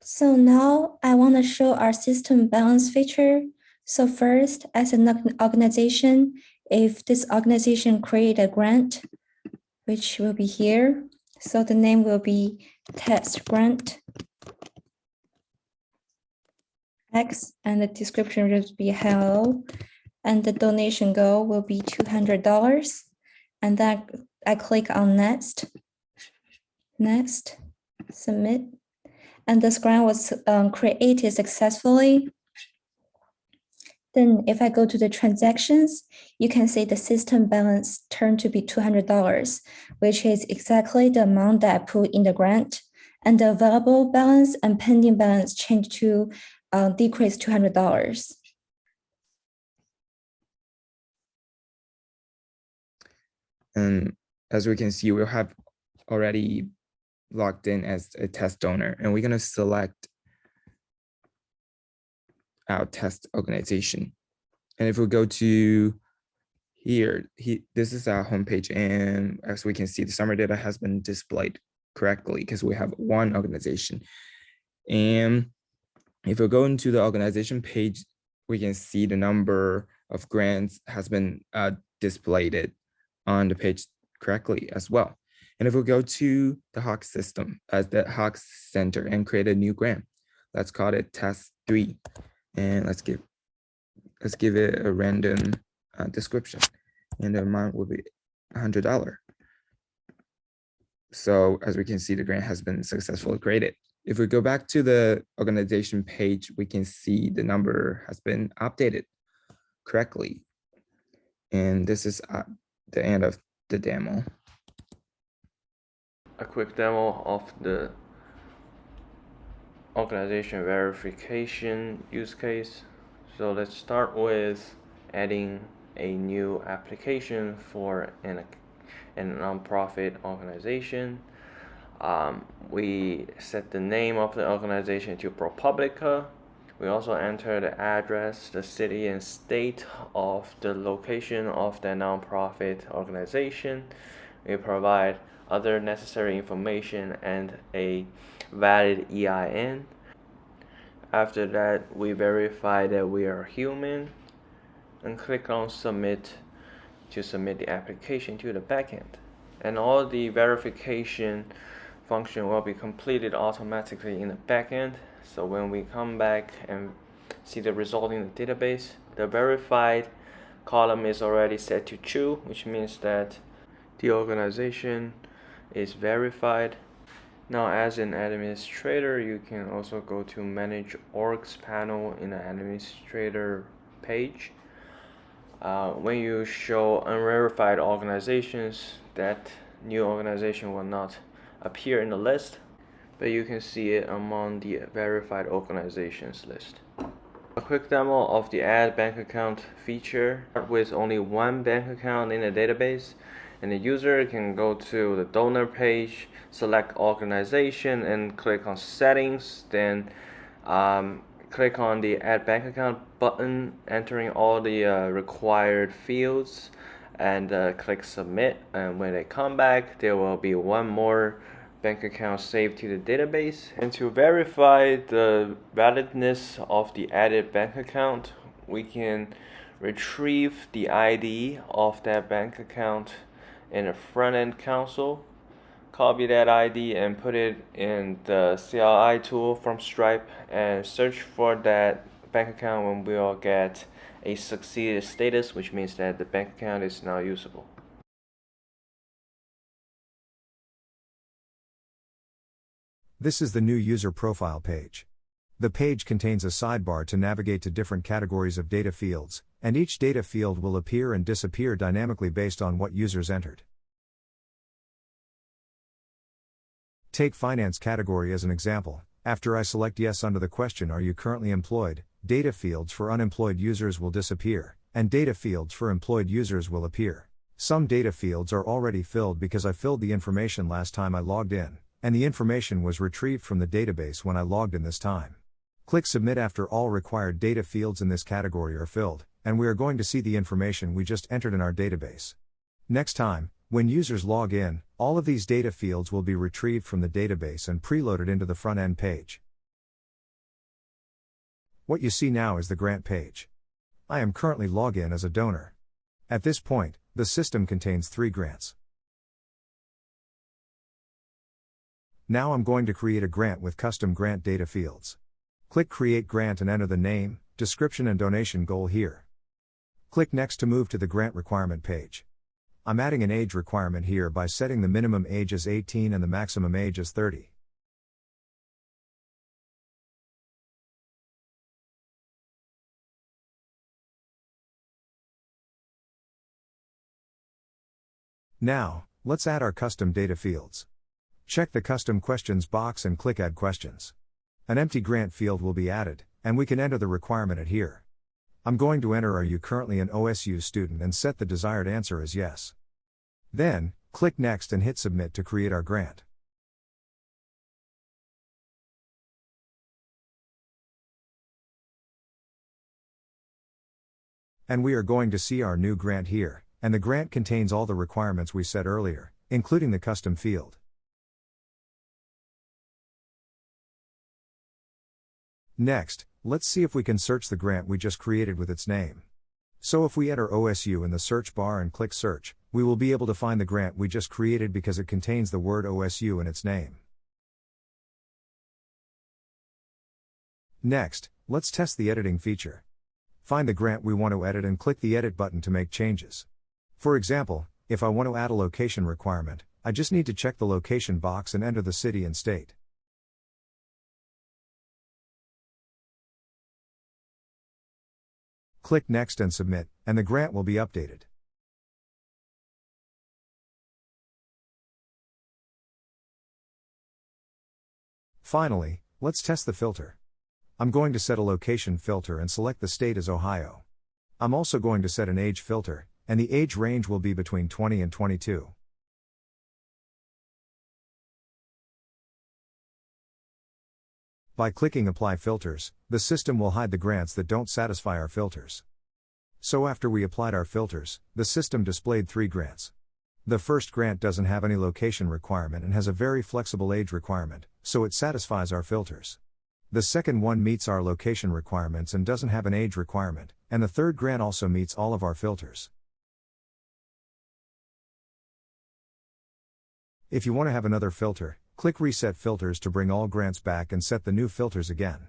So now I want to show our system balance feature. So first, as an organization, if this organization create a grant, which will be here, so the name will be test grant X, and the description will be hello, and the donation goal will be $200. And then I click on next, submit, and this grant was created successfully. Then if I go to the transactions, you can see the system balance turned to be $200, which is exactly the amount that I put in the grant. And the available balance and pending balance changed to decrease $200. And as we can see, we have already logged in as a test donor, and we're going to select our test organization. And if we go to here, this is our homepage, and as we can see, the summary data has been displayed correctly because we have one organization. And if we go into the organization page, we can see the number of grants has been displayed on the page correctly as well. And if we go to the Hawk system as the Hawk Center and create a new grant, let's call it test 3. And let's give it a random description, and the amount will be $100. So as we can see, the grant has been successfully created. If we go back to the organization page, we can see the number has been updated correctly. And this is the end of the demo. A quick demo of the organization verification use case. So let's start with adding a new application for a nonprofit organization. We set the name of the organization to ProPublica. We also enter the address, the city and state of the location of the nonprofit organization. We provide other necessary information and a valid EIN. After that, we verify that we are human and click on submit to submit the application to the backend. And all the verification function will be completed automatically in the backend. So when we come back and see the result in the database, the verified column is already set to true, which means that the organization is verified. Now, as an administrator, you can also go to Manage Orgs panel in the Administrator page. When you show unverified organizations, that new organization will not appear in the list, but you can see it among the verified organizations list. A quick demo of the Add Bank Account feature. Start with only one bank account in the database, and the user can go to the donor page, select organization, and click on settings. Then click on the Add Bank Account button, entering all the required fields, and click submit. And when they come back, there will be one more bank account saved to the database. And to verify the validness of the added bank account, we can retrieve the ID of that bank account in the front-end console, copy that ID and put it in the CLI tool from Stripe and search for that bank account, and we'll get a succeeded status, which means that the bank account is now usable. This is the new user profile page. The page contains a sidebar to navigate to different categories of data fields, and each data field will appear and disappear dynamically based on what users entered. Take finance category as an example. After I select yes under the question "Are you currently employed?", data fields for unemployed users will disappear, and data fields for employed users will appear. Some data fields are already filled because I filled the information last time I logged in, and the information was retrieved from the database when I logged in this time. Click Submit after all required data fields in this category are filled, and we are going to see the information we just entered in our database. Next time, when users log in, all of these data fields will be retrieved from the database and preloaded into the front-end page. What you see now is the grant page. I am currently logged in as a donor. At this point, the system contains 3 grants. Now I'm going to create a grant with custom grant data fields. Click Create Grant and enter the name, description and donation goal here. Click Next to move to the grant requirement page. I'm adding an age requirement here by setting the minimum age as 18 and the maximum age as 30. Now, let's add our custom data fields. Check the Custom Questions box and click Add Questions. An empty grant field will be added, and we can enter the requirement at here. I'm going to enter Are you currently an OSU student and set the desired answer as yes. Then, click Next and hit Submit to create our grant. And we are going to see our new grant here, and the grant contains all the requirements we set earlier, including the custom field. Next, let's see if we can search the grant we just created with its name. So if we enter OSU in the search bar and click Search, we will be able to find the grant we just created because it contains the word OSU in its name. Next, let's test the editing feature. Find the grant we want to edit and click the Edit button to make changes. For example, if I want to add a location requirement, I just need to check the location box and enter the city and state. Click Next and Submit, and the grant will be updated. Finally, let's test the filter. I'm going to set a location filter and select the state as Ohio. I'm also going to set an age filter, and the age range will be between 20 and 22. By clicking Apply Filters, the system will hide the grants that don't satisfy our filters. So after we applied our filters, the system displayed 3 grants. The first grant doesn't have any location requirement and has a very flexible age requirement, so it satisfies our filters. The second one meets our location requirements and doesn't have an age requirement, and the third grant also meets all of our filters. If you want to have another filter, click Reset Filters to bring all grants back and set the new filters again.